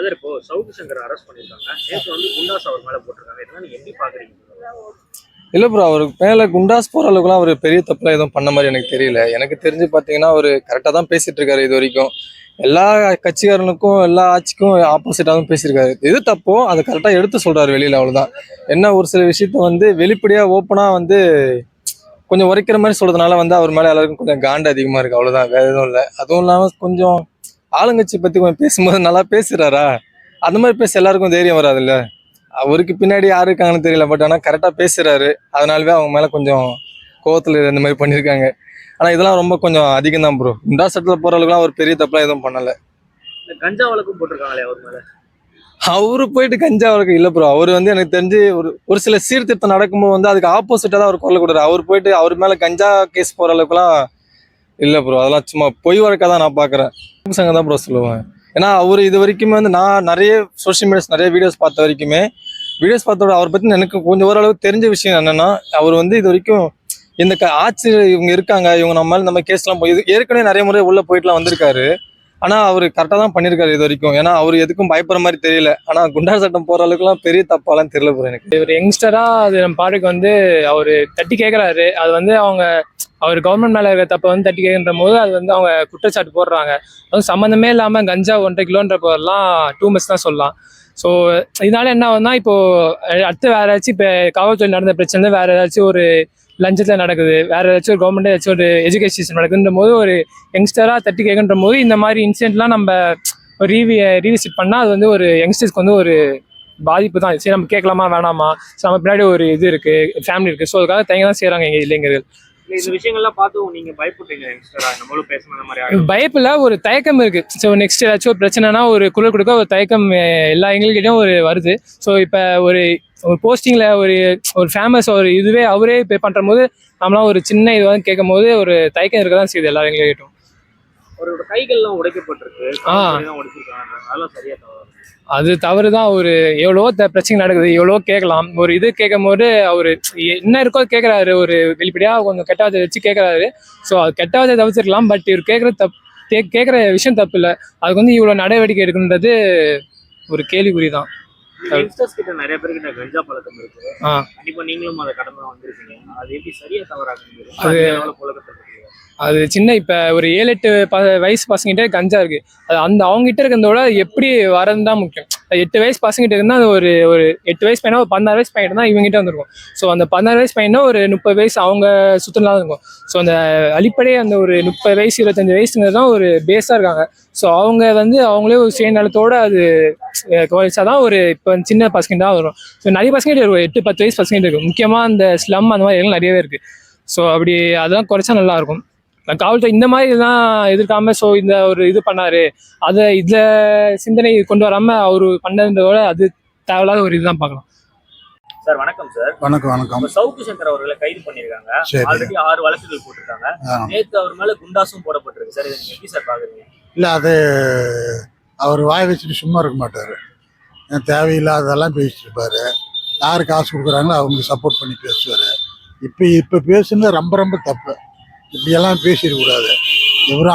Brother இப்போ Savukku Shankar arrest பண்ணிருக்காங்க. நேத்து வந்து குண்டாஸ் அவர் மேல போட்டிருக்காங்க. இதெல்லாம் நீங்க எப்படி பாக்குறீங்க? இல்ல ப்ரோ, அவருக்கு மேல குண்டாஸ் போற அளவுக்குலாம் அவர் பெரிய தப்புலாம் எதுவும் பண்ண மாதிரி எனக்கு தெரியல. எனக்கு தெரிஞ்சு பாத்தீங்கன்னா அவரு கரெக்டா தான் பேசிட்டு இருக்காரு இது வரைக்கும். எல்லா கட்சிக்காரனுக்கும் எல்லா ஆட்சிக்கும் ஆப்போசிட்டா தான் பேசியிருக்காரு. எது தப்போ அதை கரெக்டா எடுத்து சொல்றாரு வெளியில, அவ்வளவுதான். என்ன ஒரு சில விஷயத்த வந்து வெளிப்படையா ஓப்பனா வந்து கொஞ்சம் உரைக்கிற மாதிரி சொல்றதுனால வந்து அவர் மேல எல்லாருக்கும் கொஞ்சம் காண்டு அதிகமா இருக்கு, அவ்வளவுதான். வேற எதுவும் இல்லை. அதுவும் இல்லாம கொஞ்சம் ஆளுங்கட்சி பத்தி கொஞ்சம் பேசும்போது நல்லா பேசுறாரா, அந்த மாதிரி பேச எல்லாருக்கும் தைரியம் வராதுல்ல. அவருக்கு பின்னாடி யாரு இருக்காங்கன்னு தெரியல, பட் ஆனா கரெக்டா பேசுறாரு. அதனாலவே அவங்க மேல கொஞ்சம் கோவத்துல இந்த மாதிரி பண்ணிருக்காங்க. ஆனா இதெல்லாம் ரொம்ப கொஞ்சம் அதிகம் தான் ப்ரோ. குண்டா சட்டத்துல போற அளவுக்குலாம் ஒரு பெரிய தப்பெல்லாம் எதுவும் பண்ணல. இந்த கஞ்சா வழக்கும் போட்டிருக்காங்களே அவர் மேல. அவரு போயிட்டு கஞ்சா வழக்கு இல்ல ப்ரோ. அவரு வந்து எனக்கு தெரிஞ்சு ஒரு சில சீர்திருத்தம் நடக்கும்போது வந்து அதுக்கு ஆப்போசிட்டா தான் அவர் குரல் கொடுக்குறாரு. அவர் போயிட்டு அவர் மேல கஞ்சா கேஸ் போற அளவுக்குலாம் இல்ல ப்ரோ. அதெல்லாம் சும்மா பொய் வழக்கா தான் நான் பாக்குறேன். சங்கம் தான் ப்ரோ சொல்லுவேன். ஏன்னா அவர் இது வரைக்குமே வந்து நான் நிறைய சோஷியல் மீடியாஸ் நிறைய வீடியோஸ் பார்த்த வரைக்குமே பார்த்தோட அவரை பத்தி எனக்கு கொஞ்சம் ஓரளவு தெரிஞ்ச விஷயம் என்னன்னா, அவர் வந்து இது வரைக்கும் இந்த ஆட்சி இவங்க இருக்காங்க, இவங்க நம்ம மேல நம்ம கேஸ்லாம் போய் ஏற்கனவே நிறைய முறை உள்ள போயிட்டுலாம் வந்திருக்காரு. ஆனா அவரு கரெக்டா தான் பண்ணிருக்காரு இது வரைக்கும். ஏன்னா அவர் எதுக்கும் பயப்படுற மாதிரி தெரியல. ஆனா குண்டா சட்டம் போற அளவுக்குலாம் பெரிய தப்பாலாம் தெரியல ப்ரோ எனக்கு. ஒரு யங்ஸ்டரா அது நம்ம பாட்டுக்கு வந்து அவரு தட்டி கேட்கறாரு. அது வந்து அவங்க அவர் கவர்மெண்ட் மேல இருக்கிற தப்ப வந்து தட்டி கேட்கின்ற போது அது வந்து அவங்க குற்றச்சாட்டு போடுறாங்க. அதுவும் சம்மந்தமே இல்லாம கஞ்சா 1.5 கிலோன்ற போதெல்லாம் டூ மச் தான் சொல்லலாம். ஸோ இதனால என்ன ஆகுதுன்னா, இப்போ அடுத்து வேற ஏதாச்சும் இப்போ காவல்துறை நடந்த பிரச்சனை வேற ஏதாச்சும் ஒரு லஞ்சத்தில் நடக்குது, வேற ஏதாச்சும் ஒரு கவர்மெண்ட் ஏதாச்சும் ஒரு எஜுகேஷன் சிஸ்டம் நடக்குதுன்ற போது ஒரு யங்ஸ்டரா தட்டி கேட்குன்ற போது இந்த மாதிரி இன்சிடென்ட்லாம் நம்ம ஒரு ரீவிசிட் பண்ணால் அது வந்து ஒரு யங்ஸ்டர்ஸ்க்கு வந்து ஒரு பாதிப்பு தான். சரி நம்ம கேட்கலாமா வேணாமா, சரி நம்ம பின்னாடி ஒரு இது இருக்கு, ஃபேமிலி இருக்கு, ஸோ அதுக்காக தயங்க தான் செய்யறாங்க எங்க இளைஞர்கள். இந்த விஷயங்கள்லாம் பார்த்து நீங்க பயப்பட்டீங்க யங்ஸ்டரா? நம்மளும் பேசணும் அந்த மாதிரி பயப்பில்ல, ஒரு தயக்கம் இருக்கு. ஸோ நெக்ஸ்ட் ஏதாச்சும் ஒரு பிரச்சனைனா ஒரு குரல் கொடுக்க ஒரு தயக்கம் எல்லா எங்கள்கிட்டயும் ஒரு வருது. ஸோ இப்போ ஒரு போஸ்டிங்ல ஒரு ஃபேமஸ் ஒரு இதுவே அவரே பே பண்ற போது நம்மளாம் ஒரு சின்ன இது வந்து கேட்கும் போது ஒரு தயக்கம் இருக்க தான் செய்யுது எல்லா எங்கள்கிட்டும். அவரோட கைகள்லாம் உடைக்கப்பட்டிருக்கு, உடைச்சிருக்காங்க, அதெல்லாம் சரியா தவறு? அது தவறு தான். ஒரு எவ்வளோ பிரச்சனை நடக்குது, எவ்வளோ கேட்கலாம். ஒரு இது கேட்கும் போது அவரு என்ன இருக்கோ கேட்கறாரு, ஒரு வெளிப்படையா கொஞ்சம் கெட்டாவதை வச்சு கேட்கறாரு. ஸோ அது கெட்டாவதை தவிர்த்துருக்கலாம். பட் இவர் கேட்குற விஷயம் தப்பு இல்லை. அதுக்கு வந்து இவ்வளோ நடவடிக்கை எடுக்குன்றது ஒரு கேள்விக்குறி தான். யங்ஸ்டர்ஸ் கிட்ட நிறைய பேருக்கு கஞ்சா பழக்கம் இருக்கு. கண்டிப்பா நீங்களும் அதை கடந்து வந்திருக்கீங்க. அது எப்படி சரியா தவறாக? அது சின்ன இப்போ ஒரு 7-8 வயசு பசங்கிட்ட கஞ்சா இருக்கு. அது அந்த அவங்ககிட்ட இருக்கிறதோட எப்படி வரது தான் முக்கியம். 8 வயசு பசங்கிட்ட இருந்தால் அது ஒரு 8 வயசு பையனா ஒரு 16 வயசு பையன் தான் இவங்ககிட்ட வந்துருக்கும். ஸோ அந்த 16 வயசு பையனா ஒரு 30 வயசு அவங்க சுத்தலாம் இருக்கும். ஸோ அந்த அடிப்படையே அந்த ஒரு 30 வயசு 25 வயசுங்கிறது தான் ஒரு பேஸாக இருக்காங்க. ஸோ அவங்க வந்து அவங்களே ஒரு சுயநலத்தோட அது குறைச்சாதான் ஒரு இப்போ சின்ன பசங்க தான் வரும். ஸோ நிறைய பசங்கிட்ட இருக்கும், 8-10 வயசு பசங்கிட்ட இருக்கும். முக்கியமாக அந்த ஸ்லம் அந்த மாதிரி எல்லாம் நிறையவே இருக்கு. ஸோ அப்படி அதெல்லாம் குறைச்சா நல்லா இருக்கும். காவல்துறை இந்த மாதிரி இதெல்லாம் எதிர்க்காம ஸோ இந்த ஒரு இது பண்ணாரு, அதை இதுல சிந்தனை கொண்டு வராம அவரு பண்ணதோட அது தேவையில்லாத ஒரு இதுதான் பார்க்கலாம். சார் வணக்கம். சார் வணக்கம். சவுக்கு சங்கர் அவர்களை கைது பண்ணிருக்காங்க. ஆல்ரெடி 6 வழக்குகள் போட்டிருக்காங்க. நேற்று அவர் மேல குண்டாசும் போடப்பட்டிருக்கு. சார் இதை நீங்க எப்படி சார் பாக்குறீங்க? இல்ல, அது அவர் வாய் வச்சுட்டு சும்மா இருக்க மாட்டாரு. தேவையில்லாததெல்லாம் பேசிட்டு இருப்பாரு. யாரு காசு கொடுக்குறாங்களோ அவங்களுக்கு சப்போர்ட் பண்ணி பேசுவாரு. இப்ப பேசுனது ரொம்ப ரொம்ப தப்பு. இப்படியெல்லாம் பேசிடக்கூடாது.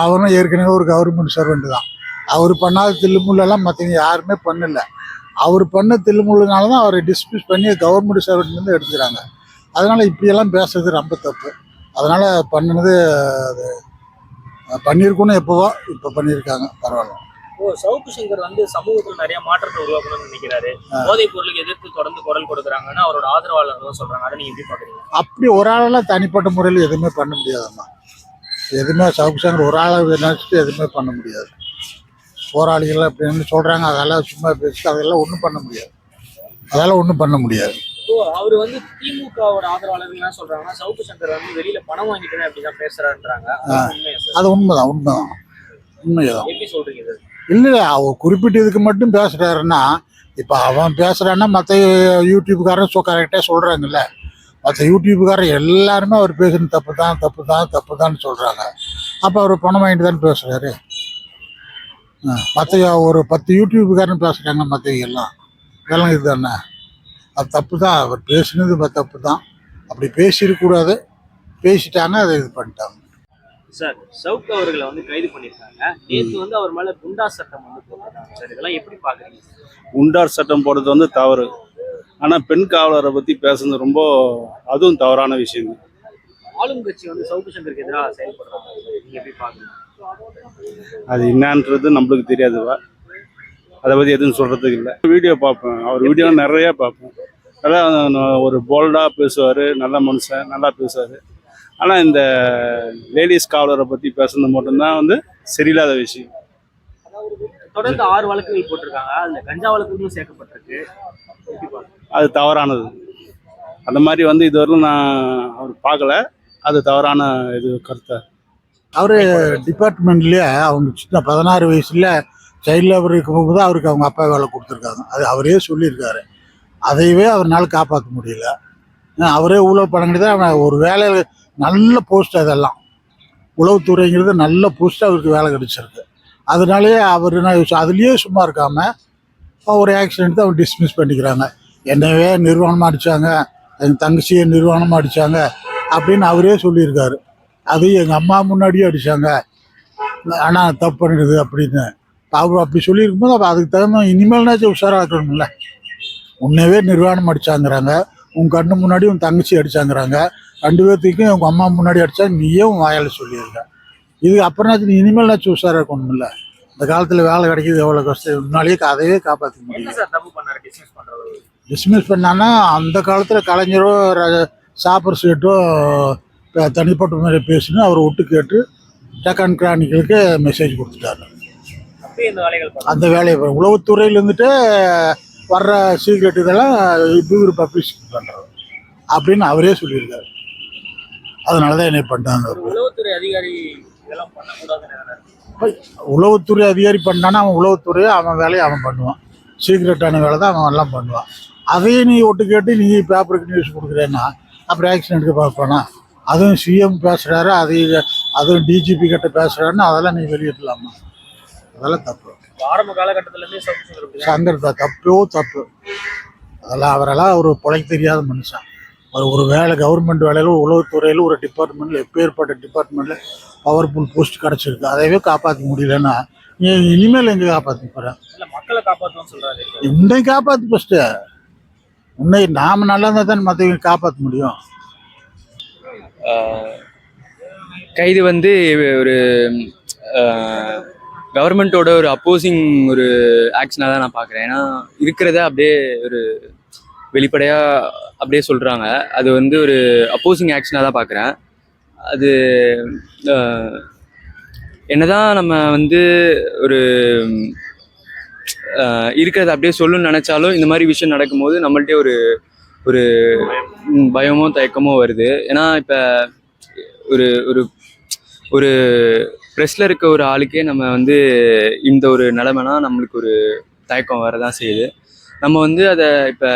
அவரும் ஏற்கனவே ஒரு கவர்மெண்ட் சர்வெண்ட் தான். அவர் பண்ணாத தில்லுமுள்ளெல்லாம் மற்றவங்க யாருமே பண்ணல. அவர் பண்ண தில்லுமுள்ளுனால தான் அவரை டிஸ்மிஸ் பண்ணி கவர்மெண்ட் சர்வெண்ட்லேருந்து எடுத்துக்கிறாங்க. அதனால இப்படியெல்லாம் பேசுறது ரொம்ப தப்பு. அதனால பண்ணினது அது பண்ணியிருக்கணும். இப்போ பண்ணியிருக்காங்க, பரவாயில்ல. சவுக்கு சங்கர் வந்து சமூகத்தில் நிறைய மாற்றத்தை உருவாக்கணும்னு நினைக்கிறாரு. போதைப் பொருளுக்கு எதிர்த்து தொடர்ந்து குரல் கொடுக்குறாங்கன்னு அவரோட ஆதரவாளர்கள் சொல்றாங்க. அதை நீங்க எப்படி பாக்குறீங்க? அப்படி ஒரு ஆளெல்லாம் தனிப்பட்ட முறையில் எதுவுமே பண்ண முடியாதும்மா. எதுவுமே சவுக்கு சங்கர் ஒரு ஆளை நினைச்சிட்டு எதுவுமே பண்ண முடியாது. போராளிகள் அப்படின்னு சொல்றாங்க, அதெல்லாம் சும்மா பேசிட்டு அதெல்லாம் ஒன்றும் பண்ண முடியாது. அவரு வந்து திமுகவோட ஆதரவாளர்கள் சொல்றாங்க, சவுக்கு சங்கர் வந்து வெளியில பணம் வாங்கிட்டு அப்படிதான் பேசுறான்றாங்க. அது உண்மைதான். எப்படி சொல்றீங்க? இல்லை, அவர் குறிப்பிட்ட இதுக்கு மட்டும் பேசுறாருன்னா, இப்போ அவன் பேசுறான்னா மற்ற யூடியூப்காரன் கரெக்டாக சொல்றாங்கல்ல. மற்ற யூடியூப்காரன் எல்லாருமே அவர் பேசுறது தப்பு தான் சொல்றாங்க. அப்போ அவர் பணம் வாங்கிட்டு தானே பேசுறாரு. மற்ற ஒரு 10 யூடியூப்காரன் பேசுறாங்க, மற்றவங்க எல்லாம் இது தானே. அது தப்பு தான். அவர் பேசுனது தப்பு தான். அப்படி பேசிடக்கூடாது. பேசிட்டாங்க, அதை இது பண்ணிட்டாங்க. சார் சவுக் அவர்களை வந்து கைது பண்ணியிருக்காங்க. நேற்று வந்து அவர் மேல குண்டாஸ் சட்டம் வந்து போட்டிருக்காங்க சார். இதெல்லாம் எப்படி பாக்குறீங்க? குண்டார் சட்டம் போடுறது வந்து தவறு. ஆனால் பெண் காவலரை பற்றி பேசுறது ரொம்ப அதுவும் தவறான விஷயம். ஆளும் கட்சி வந்து சவுக்கு சங்கருக்கு எதிராக செயல்படுறாங்க. நீங்க எப்படி பாக்குறீங்க? அது என்னன்றது நம்மளுக்கு தெரியாதுவா, அதை பற்றி எதுவும் சொல்கிறதுக்கு இல்லை. வீடியோ பார்ப்பேன், அவர் வீடியோ நிறையா பார்ப்பேன். நல்லா ஒரு போல்டாக பேசுவார், நல்ல மனுஷன், நல்லா பேசுவார். ஆனால் இந்த லேடிஸ் காவலரை பற்றி பேசுறது மட்டும்தான் வந்து சரியில்லாத விஷயம். தொடர்ந்து 6 வழக்குகள் போட்டிருக்காங்க. அதுல கஞ்சா வழக்குகளும் சேர்க்கப்பட்டிருக்கு. எப்படி பாக்குறீங்க? அது தவறானது. அந்த மாதிரி வந்து இதுவரையிலும் நான் அவர் பார்க்கல. அது தவறான இது கருத்தை. அவர் டிபார்ட்மெண்ட்லேயே அவங்க சின்ன 16 வயசுல சைல்டு லேபர் இருக்கும்போது அவருக்கு அவங்க அப்பா வேலை கொடுத்துருக்காங்க. அது அவரே சொல்லியிருக்காரு. அதையவே அவரால் காப்பாற்ற முடியல. அவரே உழவு பணங்கி தான் ஒரு வேலை, நல்ல போஸ்ட், அதெல்லாம் உளவுத்துறைங்கிறது நல்ல போஸ்ட், அவருக்கு வேலை கிடைச்சிருக்கு. அதனாலேயே அவர் அதுலேயே சும்மா இருக்காமல் ஒரு ஆக்சிடென்ட் அவர் டிஸ்மிஸ் பண்ணிக்கிறாங்க. என்னவே நிர்வாணமாக அடித்தாங்க, எங்கள் தங்கச்சியை நிர்வாணமாக அடித்தாங்க அப்படின்னு அவரே சொல்லியிருக்காரு. அது எங்கள் அம்மா முன்னாடியே அடித்தாங்க, ஆனால் தப்பு பண்ணிடுது அப்படின்னு அவர் அப்படி சொல்லியிருக்கும்போது அப்போ அதுக்கு தகுந்த இனிமேல்னாச்சும் உஷாராக இருக்கணும்ல. உன்னவே நிர்வாணம் அடித்தாங்கிறாங்க, உன் கண்ணு முன்னாடி உன் தங்கச்சி அடித்தாங்கிறாங்க, 2 பேர்த்துக்கும் உங்கள் அம்மா முன்னாடி அடித்தா நீயே உன் வாயால் சொல்லியிருக்க. இது அப்புறம்னாச்சும் நீ இனிமேல்னாச்சும் உஷாராக இருக்கணும்ல. இந்த காலத்தில் வேலை கிடைக்கிது எவ்வளோ கஷ்டம். முன்னாலேயே அதையே காப்பாற்ற முடியும். டிஸ்மிஸ் பண்ணான்னா அந்த காலத்தில் கலைஞரோ சாப்பர் சேட்டோ தனிப்பட்ட முறையில் பேசினு அவர் விட்டு கேட்டு டெக்கான் கிரானிக்கலுக்கு மெசேஜ் கொடுத்துட்டாரு. அந்த வேலையை உளவுத்துறையில் இருந்துட்டு வர்ற சீக்ரெட் இதெல்லாம் இவர் பப்ளிஷ் பண்ணுறாரு அப்படின்னு அவரே சொல்லியிருக்காரு. அதனால தான் என்ன பண்ணிட்டாங்க. உளவுத்துறை அதிகாரி இதெல்லாம் பண்ணக்கூடாதுன்னு உளவுத்துறை அதிகாரி பண்ணான்னா அவன் உளவுத்துறையை அவன் வேலையை அவன் பண்ணுவான். சீக்ரெட்டான வேலை தான் அவன் எல்லாம் பண்ணுவான். அதையும் நீ ஒட்டு கேட்டு நீ பேப்பருக்கு நியூஸ் கொடுக்குறேன்னா அப்புறம் ஆக்சிடென்ட்டுக்கு பார்ப்பானா? அதுவும் சிஎம் பேசுகிறாரு, அதுவும் டிஜிபி கிட்ட பேசுகிறாருன்னு அதெல்லாம் நீ வெளியிடலாமா? அதெல்லாம் தப்பு. ஆரம்ப காலகட்டத்திலேருந்தே சங்கர் தப்பு. அதெல்லாம் அவரெல்லாம் ஒரு பிழைக்க தெரியாத மனுஷன். ஒரு வேலை, கவர்மெண்ட் வேலையில், உளவுத்துறையில், ஒரு டிபார்ட்மெண்ட்டில், எப்பேற்பட்ட டிபார்ட்மெண்ட்டில் பவர்ஃபுல் போஸ்ட் கிடச்சிருக்கு. அதையவே காப்பாற்ற முடியலன்னா நீ இனிமேல் எங்கே காப்பாற்ற போகிற? மக்களை காப்பாற்றணும்னு சொல்கிறாரு. இன்னைக்கு காப்பாற்று ஃபஸ்ட்டு. உன்னை நாம் நல்லா இருந்தால் தான் மற்றவங்க காப்பாற்ற முடியும். கைது வந்து ஒரு கவர்மெண்ட்டோட ஒரு அப்போசிங் ஒரு ஆக்ஷனாக தான் நான் பார்க்குறேன். ஏன்னா இருக்கிறத அப்படியே ஒரு வெளிப்படையாக அப்படியே சொல்கிறாங்க. அது வந்து ஒரு அப்போசிங் ஆக்ஷனாக தான் பார்க்குறேன். அது என்னதான் நம்ம வந்து ஒரு இருக்கிறத அப்படியே சொல்லணும்னு நினச்சாலும் இந்த மாதிரி விஷயம் நடக்கும்போது நம்மள்ட்டே ஒரு ஒரு பயமோ தயக்கமோ வருது. ஏன்னா இப்போ ஒரு ஒரு ஒரு ப்ரெஸ்ஸில் இருக்க ஒரு ஆளுக்கே நம்ம வந்து இந்த ஒரு நிலைமைனா நம்மளுக்கு ஒரு தயக்கம் வரதான் செய்யுது. நம்ம வந்து அதை இப்போ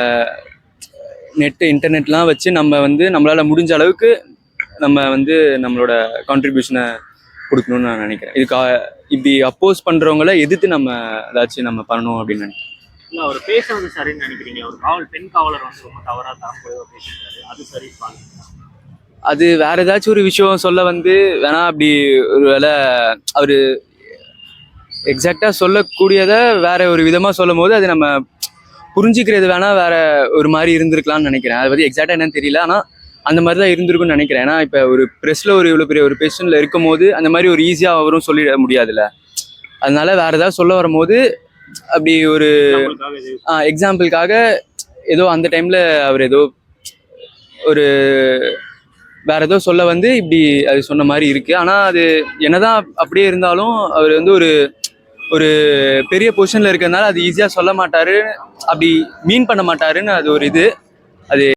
இன்டர்நெட்லாம் வச்சு நம்ம வந்து நம்மளால் முடிஞ்ச அளவுக்கு நம்ம வந்து நம்மளோட கான்ட்ரிபியூஷனை கொடுக்கணும்னு நான் நினைக்கிறேன். இப்படி அப்போஸ் பண்ணுறவங்கள எதிர்த்து நம்ம ஏதாச்சும் நம்ம பண்ணணும் அப்படின்னு நினைக்கிறேன். இல்லை அவர் பேசுறது சரின்னு நினைக்கிறீங்க? ஒரு பெண் காவலர் வந்து ரொம்ப தவறாக தரப்போயோ பேசுறாரு, அது சரி பாருங்க. அது வேற ஏதாச்சும் ஒரு விஷயம் சொல்ல வந்து வேணா அப்படி ஒரு வேளை அவர் எக்ஸாக்டாக சொல்லக்கூடியதை வேற ஒரு விதமாக சொல்லும் போது அது நம்ம புரிஞ்சுக்கிறது வேணா வேற ஒரு மாதிரி இருந்திருக்கலாம்னு நினைக்கிறேன். அதை பற்றி எக்ஸாக்டாக என்னன்னு தெரியல, ஆனால் அந்த மாதிரி தான் இருந்திருக்குன்னு நினைக்கிறேன். ஏன்னா இப்போ ஒரு ப்ரெஸ்ஸில் ஒரு இவ்வளோ பெரிய ஒரு பொசிஷனில் இருக்கும் போது அந்த மாதிரி ஒரு ஈஸியாக அவரும் சொல்லிட முடியாதுல்ல. அதனால வேற ஏதாவது சொல்ல வரும்போது அப்படி ஒரு எக்ஸாம்பிளுக்காக ஏதோ அந்த டைமில் அவர் ஏதோ ஒரு வேற ஏதோ சொல்ல வந்து இப்படி அது சொன்ன மாதிரி இருக்கு. ஆனால் அது என்னதான் அப்படியே இருந்தாலும் அவர் வந்து ஒரு பெரிய பொசிஷன்ல இருக்கிறதுனால அது ஈஸியாக சொல்ல மாட்டாரு, அப்படி மீன் பண்ண மாட்டாருன்னு அது ஒரு இது. அது